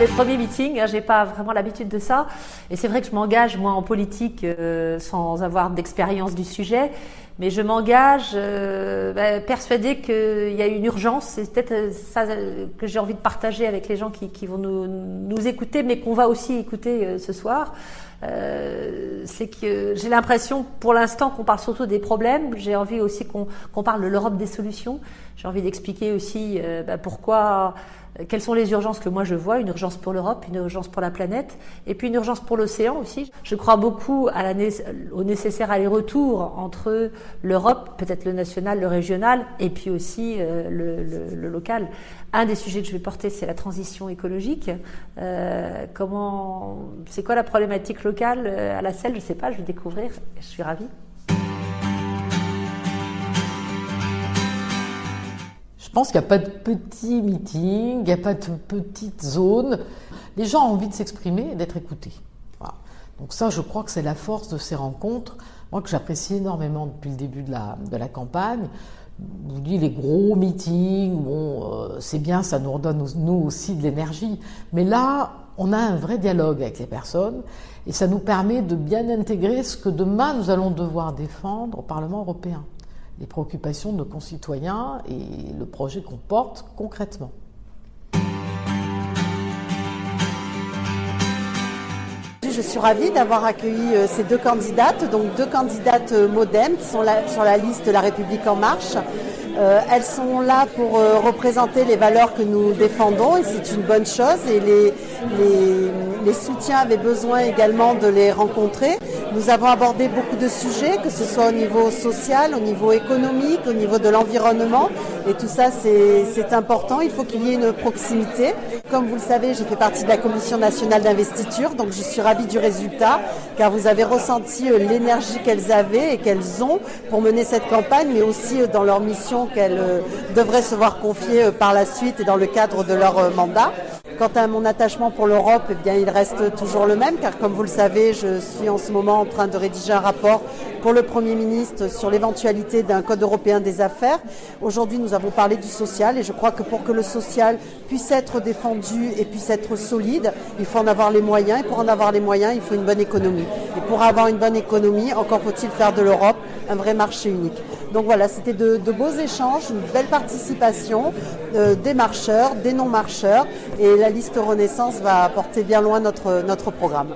mes premiers meetings, j'ai pas vraiment l'habitude de ça. Et c'est vrai que je m'engage, moi, en politique, sans avoir d'expérience du sujet. Mais je m'engage persuadée qu'il y a une urgence. C'est peut-être ça que j'ai envie de partager avec les gens qui vont nous écouter, mais qu'on va aussi écouter ce soir. C'est que j'ai l'impression, pour l'instant, qu'on parle surtout des problèmes. J'ai envie aussi qu'on parle de l'Europe des solutions. J'ai envie d'expliquer aussi pourquoi... Quelles sont les urgences que moi je vois? Une urgence pour l'Europe, une urgence pour la planète, et puis une urgence pour l'océan aussi. Je crois beaucoup au nécessaire aller-retour entre l'Europe, peut-être le national, le régional, et puis aussi le local. Un des sujets que je vais porter, c'est la transition écologique. C'est quoi la problématique locale à la Selle? Je sais pas, je vais découvrir. Je suis ravie. Je pense qu'il n'y a pas de petits meetings, il n'y a pas de petites zones. Les gens ont envie de s'exprimer et d'être écoutés. Voilà. Donc ça, je crois que c'est la force de ces rencontres. Moi, que j'apprécie énormément depuis le début de la campagne. Je vous dis, les gros meetings, c'est bien, ça nous redonne nous aussi de l'énergie. Mais là, on a un vrai dialogue avec les personnes et ça nous permet de bien intégrer ce que demain nous allons devoir défendre au Parlement européen. Les préoccupations de nos concitoyens et le projet qu'on porte concrètement. Je suis ravie d'avoir accueilli ces deux candidates, donc deux candidates MoDem qui sont là sur la liste de La République En Marche. Elles sont là pour représenter les valeurs que nous défendons et c'est une bonne chose et les soutiens avaient besoin également de les rencontrer. Nous avons abordé beaucoup de sujets, que ce soit au niveau social, au niveau économique, au niveau de l'environnement et tout ça c'est important, il faut qu'il y ait une proximité. Comme vous le savez, j'ai fait partie de la Commission nationale d'investiture, donc je suis ravie du résultat car vous avez ressenti l'énergie qu'elles avaient et qu'elles ont pour mener cette campagne mais aussi dans leur mission qu'elles devraient se voir confier par la suite et dans le cadre de leur mandat. Quant à mon attachement pour l'Europe, eh bien, il reste toujours le même, car comme vous le savez, je suis en ce moment en train de rédiger un rapport pour le Premier ministre sur l'éventualité d'un code européen des affaires. Aujourd'hui, nous avons parlé du social et je crois que pour que le social puisse être défendu et puisse être solide, il faut en avoir les moyens et pour en avoir les moyens, il faut une bonne économie. Et pour avoir une bonne économie, encore faut-il faire de l'Europe un vrai marché unique. Donc voilà, c'était de beaux échanges, une belle participation des marcheurs, des non-marcheurs et la liste Renaissance va porter bien loin notre programme.